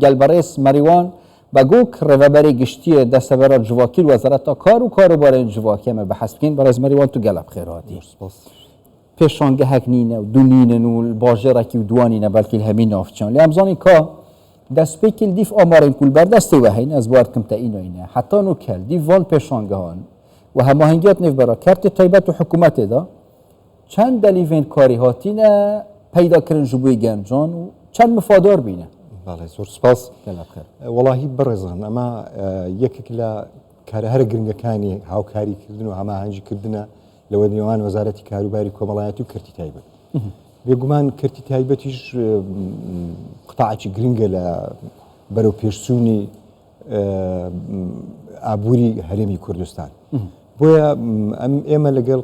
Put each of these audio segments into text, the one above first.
گلبرس مریوان بگوک روبری گشتی دست برای جواکی وزارت کار و کاروبار جواکی ما بحث کن برای مریوان تو گلب خیراتی پیشانگه هک نینه و دو نینه و باجره کی و دوانینه بلکه همین نافچان لیامزانی که دست پیکل دیف آمارین کل بر دست وحین از بار کم تاینو اینه حتی نو کل دیف وان پیشانگه هان و هماهنگیات نیف برای کرت تایبت و حکومت دا چند دلیوین کاری هاتینه پیدا کردن جبوی گنجان و چند مفادار بینه. بله زور سپاس. والله برزان اما یک کلا کار هر گرینگ کانی هاو کاری کردن و هماهنگی کردن لو دیوان وزارتی کاروباری کمالایتی و کرتی تایبت. بگمان کرتی تایبتیش قطعی گرینگ ل برو پیشونی عبوری هرمی کردستان. بویا اما لقل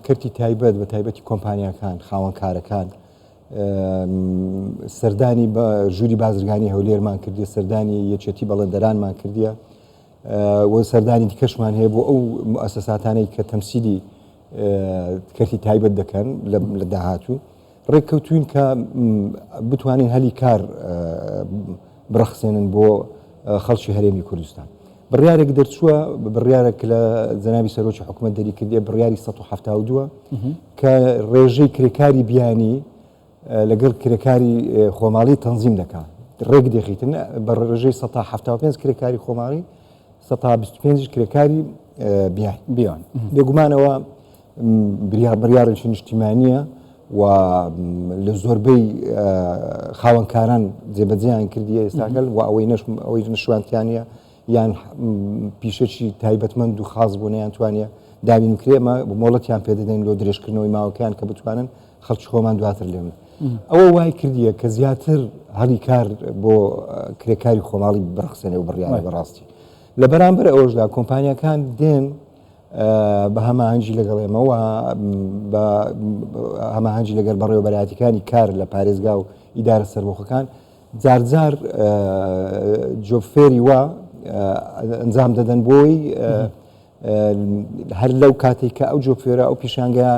کرتی تایبت و تایبتی کمپانیا کان خوان کار کان سردانی با جوری بازرگانی هولیر مان کردی سردانی یچتی بلندران مان کردی و سردانی دیکشمان هی بو او مؤسساتانی که تمثیلی کرتی تایبت دکن لدهاتو رکوتوین که بتوانین هلی کار برخصنن بو خلشی هرمی کردستان. بڕیارێک دەرچووە بڕیارێک لە جەنابی سەرۆکی حکوومەت دەری کردی بڕیاری 172 کە ڕێژەی کرێکاری بیانی لەگەڵ کرێکاری خۆماڵی تەنزیم دەکات ڕێک دەخیتن بە ڕێژەی 175 کرێکاری خۆماڵی 125 کرێکاری بیان بێگومانەوە بڕیارێکی نیشتیمانیە و لە زۆربەی خاوەنکاران جێبەجێیان کردیە ئێستاگەل و ئەوەی نشوانتیانە یان پیشەکی تایبەتمەند و خاص بوونیان توانێ دابین کرێمە مۆڵەتیان پێدەدەین لۆ درێژکردنەوەی ماوەکەیان کە بتوانن خەڵکی خۆمان دواتر لێمن ئەوە وای کردیە کە زیاتر هەڵی کار بۆ کرێکاری خۆماڵی بڕخسێنێ و بڕیانە بەڕاستی لە بەرامبەر ئەوەشدا کۆمپانیەکان دێن بە هەماهەنگی لەگەڵێمەوە بە هەماهەنگی لەگەڵ بەڕێوەبەرایەتیەکانی کار لە پارێزگا و ئیدارە سەربەخۆکان جار جۆفێری وە ئەنجام دەدەن بۆی هەر لەو کاتێک کە ئەو جۆفێرە ئەو پیشانگەیە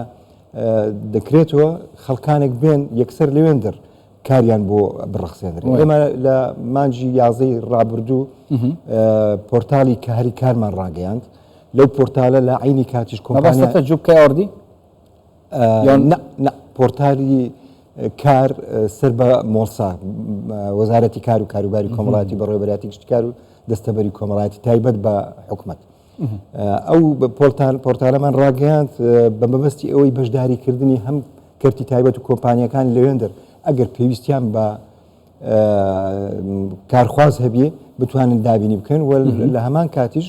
دەکرێتەوە خەڵکانێک بێن یەکسەر لەوێندر کاریان بۆ بڕخسێنرێن ئێمە لە مانجی یازەی ڕابردوو پۆرتالی کە هەری کارمان ڕاگەیاند لەو پۆرتالە لە عینی کاتیش کۆمپانیە جوبکە ئاوردی پۆرتالی کار سەر بە مۆڵسا وەزارەتی کار و کاروباری کۆمەڵایەتی بەڕێوەبەرایەتی گشتکار و دەستەبەری کۆمەڵایەتی تایبەت بە حکوومەت ئەو پۆرتالەمان ڕاگەیاند بە مەبەستی ئەوەی بەشداریکردنی هەم کەرتی تایبەت و کۆمپانیەکان لەوێندر ئەگەر پێویستیان بە کارخواز هەبیێ بتوانن دابینی بکەن و لە هەمان کاتیش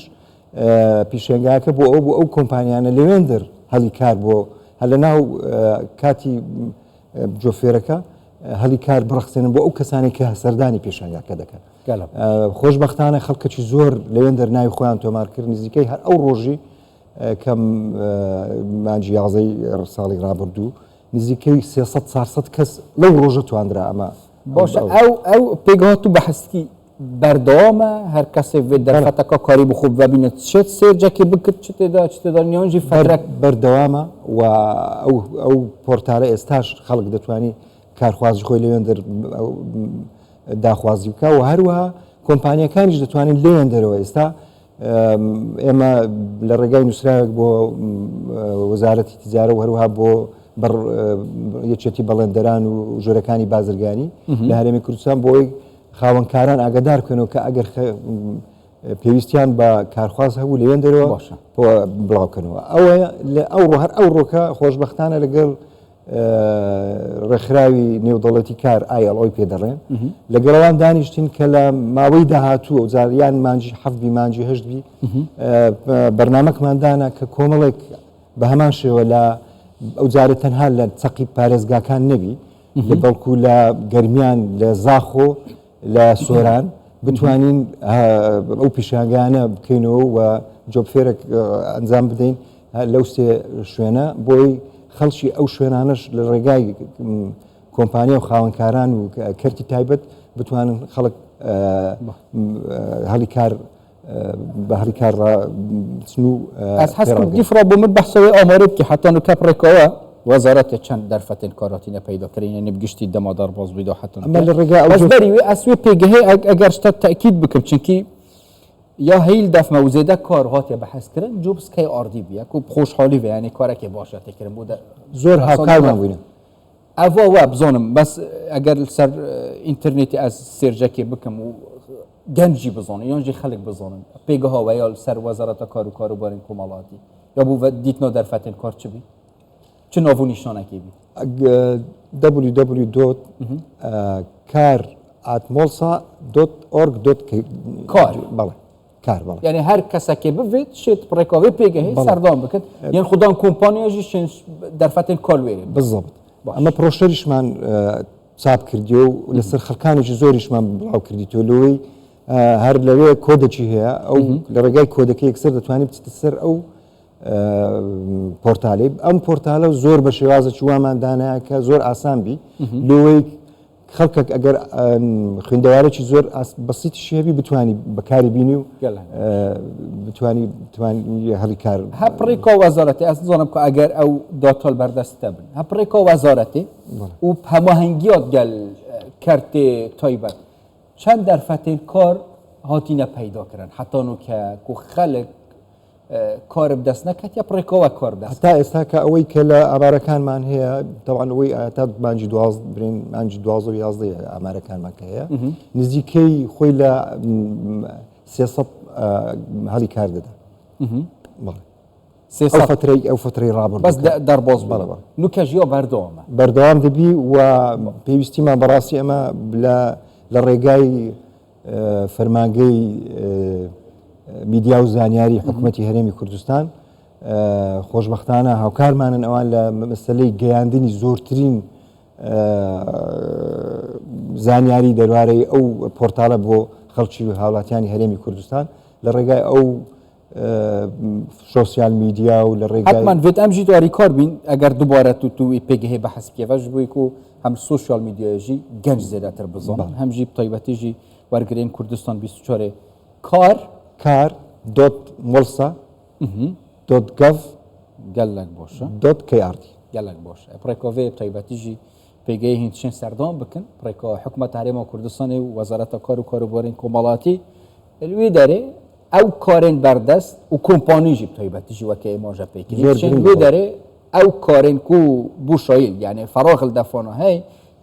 پیشێنگاکە بۆ ئەو کۆمپانیانە لەوێندر هەڵی کار بۆ هەر لە ناو کاتی جۆفێرەکە هەڵی کار بڕخسێنن بۆ ئەو کەسانی کە سەردانی پێشانگاکە دەکەن خۆشبەختانە خەڵکەکی زۆر لەوێندەر ناوی خۆیان تۆمارکرد نزیکەی هەر ئەو ڕۆژی کەم مانجی یازەی ساڵی ڕابردوو نزیکەی 300 کەس لەو ڕۆژە تواندرا ئەمە باشە ئەو پێگەهات و بەحسکی بەردەوامە هەر کەسێک دەرفەتەکە کاری بخۆ ببینێت چێت سێرجەکی بکرد چ تێدا نیۆنجی فەرەک بەردەوامە و ئەو پۆرتالە ئێستاش خەڵک دەتوانی کارخوازی خۆی لەوێندەر داخوازی بکە و هەروەها کۆمپانیەکانیش دەتوانین لێوێندەرەوە ئێستا ئێمە لە ڕێگای نووسراوێک بۆ وەزارەتی تیجارە و هەروەها بۆ یەکێتی بەڵێندەران و ژۆرەکانی بازرگانی لە هەرێمی کوردستان بۆی خاوەنکاران ئاگادار بکەنەوە کە ئەگەر پێویستیان بە کارخواز هەبوو لەوێندەرەوە بڵاوکەنەوە ئەوە هەر ئەو ڕۆکە خۆشبەختانە لەگەڵ ڕێکخراوی نێودەوڵەتی کار ئایڵۆی پێدەڕێن لەگەڵەوان دانیشتین کە لە ماوەی داهاتووە جاریان مانجی حەفبی مانجی هەشتبی بەرنامەکماندانە کە کۆمەڵێک بە هەمان شێوە لە ئەو جارە تەنها لە چەقی پارێزگاکان نەبی لە بەڵکو لە گەرمیان لە زاخۆ لە سۆران بتوانین ئەو پیشانگانە بکەینەوە و جۆبفێرێک ئەنجام بدەین لەو سێ شوێنە بۆی خەڵکی ئەو شوێنانش لە ڕێگای کۆمپانیا و خاوەنکاران و کەرتی تایبەت بتوانن خەڵک هەڵی کار بە هەڵی کار چن و ئەس حەسم دیفڕە بۆ من بەحسەوەی ئامارە بکە حتا نوکە پڕێکەوە وزارت چند درفت کاراتینه پیدا کردن یعنی بگشتی دمادار باز بیدا حتی اما للرجاء بس بری و اسوی پیگه اگر شت تأکید بکر چونکی یا هیل دف موزیده کار هات بحث کردن جوبس کی آردی بیا کو خوشحالی و یعنی کاری که باشه تکرم بوده زور هاکار من بودم اوا و بزنم بس اگر سر اینترنتی از سرجکی بکم و گنجی بزنم یا جی خلق بزنم پیگه ها و یا سر وزارت کارو بارین کمالاتی یا بو دیت نو در فتن کار چی بی چه نوو نشانه کی بی www.car@molsa.org.k کار بله کار بله یعنی هر کسی که بوید شد پرکاوی پیگه سردام بکن یعنی خودان کمپانیا جیش در فتن کار ویریم بالضبط اما پروشتریش من صعب کردیو لسر خلکانش زوریش من بلاو کردیتو لوی هر لوی کد چی هیا او لرجای کد کی اکثر دتوانی بتستر او پورتالی ام پورتاله زور بشوازه چوا من دانه که زور آسان بی لوی خلقك اگر خوندواره چی زور بسيط شيء بي بتواني بكاري بينيو بتواني هذه كار هبريكو وزارتي اصلا كو اگر او داتال بردست تبن هبريكو وزارتي و هماهنگیات گل کرت تایبت چند در فتن کار هاتینا پیدا کردن حتی نو که کو خلق کار بدست نکات یا پريكو و کار بدست حتى استاكا اوي كلا امريكان مان هي طبعا اوي تاد مانجي دواز برين مانجي دواز ويازدي امريكان مان هي نزيكي خويلا سياسه هذه كار ده سياسه او فتري رابر بس در باز بلا نو كاجيو بردوام دبي و بيستي ما براسي اما بلا للرجاي فرمانجي میدیا و زانیاری حکومتی هەرێمی کوردستان خۆشبەختانە هاوکارمانن ئەوان لە مەسەلەی گەیاندنی زۆرترین زانیاری دەروارەی ئەو پۆرتالە بۆ خەڵکی و هاوڵاتیانی هەرێمی کوردستان لە ڕێگای ئەو سوسیال میدیا و لە ڕێگای حتما وێت ئەمژی دواری کار بین ئەگەر دووبارە توی پێگەهەیە بە حەسبکێڤەش بووی و هەم سوسیال میدیایژی گەنج زێدەتر بزانن هەمژی بتایبەتیژی وەرگرین کوردستان 24 کار car.molsa.gov گەلک باشە .krt گەلک باشە پڕێکۆڤێ تایبەتیژی پێگەی هینچین سەردان بکەن پڕێکۆ حکومەت هەرێما کوردستانی و وەزارەتە کار و کاروبارین کۆمەڵاتی لوێ دەرێ ئەو کارên بەردەست و کۆمپانیژی تایبەتیژی وەکە ئێماژە پێکردین لوێ دەرێ ئەو کارên ku بوشایل یعنی فراغل دەفۆنە هەی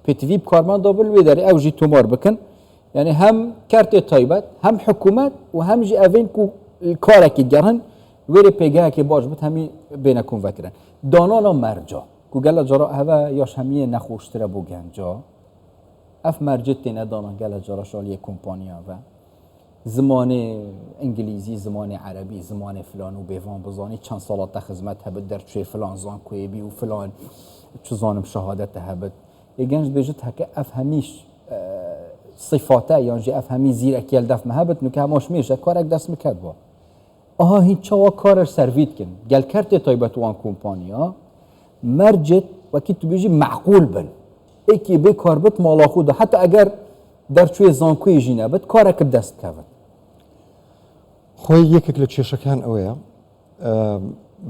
پێتیڤی کارمان دابل لوێ دەرێ ئەو ژی تۆمار بکەن يعني هم كارت طيبات هم حكومات وهم جي افين كو الكارك جرهن ويري بيجا كي باش بت همي بينكم فكرا دانانا مرجع كو قال جرا هوا ياش همي نخوشتره بو گنجا اف مرجتنا دانا قال جرا شاليه كومبانيا و زمان انجليزي زمان عربي زمان فلان و بيفان بزاني چند سالات خدمت هبت در چه فلان زان كويبي و فلان چه زانم شهادت هبت يگنج بيجت هكا اف هميش صفاته یعنی افهمی زیرکی الدف مهبت نکه هماش میشه کارک دست میکرد با هیچ چوا کارش سرویت کن گل کرت تایبت وان کمپانیا مرجت وکی تو بیجی معقول بن ایکی به کار بت مالا خوده حتی اگر در چوی زانکوی جینه بت کارک دست کفت خوی یکیک لچشکان اویا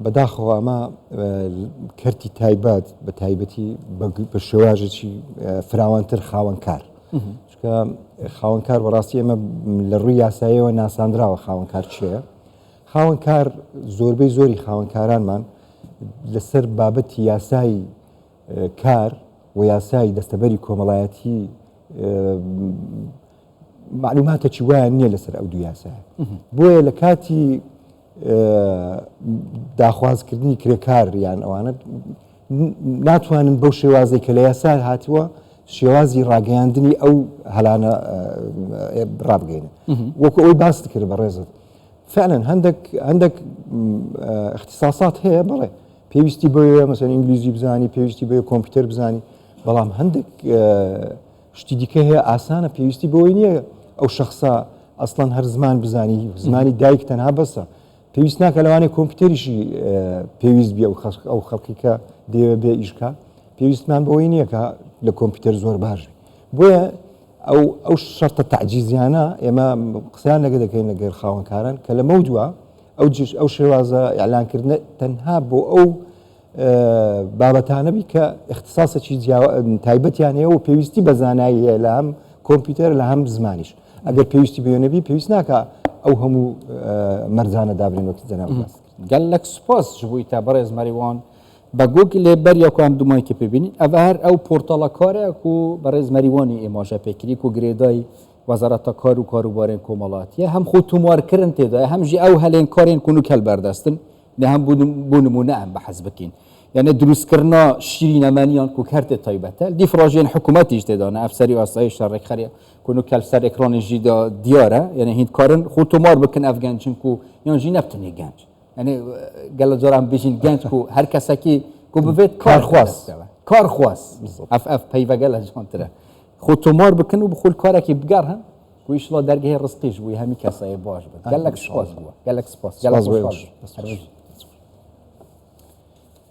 بداخو اما کرتی تایبت به تایبتی به شواجی فراوانتر خاون کار که خاونکار بەڕاستی ئێمە لە ڕووی یاساییەوە ناساندراوە خاونکار چییە خاونکار زۆربەی زۆری خاونکارانمان لەسەر بابەتی یاسایی کار و یاسایی دەستەبەری کۆمەڵایەتی معلوماتێکی وایە نییە لەسەر ئەو دوو یاسایە بۆیە لە کاتی داخوازکردنی کرێکار یان ئەوانە ناتوانن بەو شێوازەی کە لە یاسا هاتووە شێوازی ڕاگەیاندنی ئەو هەلانە ڕابگەینە وەکو ئەوی باست کرد بە ڕێزت فعلا هەندێک اختصاصات هەیە بەڵێ پێویستی بۆیە مەسەن ئینگلیزی بزانی پێویستی بۆیە کۆمپیوتەر بزانی بەڵام هەندێک شتی دیکە هەیە ئاسانە پێویستی بۆی نییە ئەو شخصا ئەسڵەن هەر زمان بزانی زمانی دایک تەنها بەسە پێویست ناکە لەوانەیە کۆمپیوتەریشی پێویست بێ ئەو خەڵکی کە دەیەوێ بێ ئیشکا پێویستمان بەوەی نییە کە لە کۆمپیوتەر زۆر باش بۆیە ئەو شەرتە تەعجیزیانە ئێمە قسەیان لەگە دەکەین لەگەڵ خاوەنکاران کە لە مەودووە ئەو شێوازە ئیعلانکردنە تەنها بۆ ئەو بابەتانە بی کە اختصاسێکی تایبەتیان هەیە و پێویستی بە زانایی هەیە لە هەم کۆمپیوتەر لە هەم زمانیش ئەگەر پێویستی بێنەبی پێویست ناکە ئەو هەموو مەرجانە دابرین وەکی جەناب باس گەلک سپاس ji bo te berêzmerî wan bi Googlê beriya ku em dumayekê pêbînîn ev her ew portala kar e ku berêzmerî wanî êmaje pêkirî ku girêdayî Wezareta Kar û Karûbarên Komalatiyê hem xwe tomarkirin têda ye hem jî ew helên karên ku nûk helberdestin ne hem bû nimûne em bi hez bikîn yani drûstkirina şîrînemeniyan ku kertê taybet e dîfrajiyên hikûmetî ji têda ne ev serî asayişa Rêxerê ku nûk hel ser ekranê jî da diyar e yani hînkarin xwe tomar bikin ev gencin ku yan jî nebtinê genc yani gelo caran bijîn genç ku her kesekî ku bivêt karxwaz ev peyvegel hecan e xwe tomar bikin û bi xwe karekî bigar hin ku îşla dergehê rizqî ji bo hemî kesayê baş be gelek spas gelek spas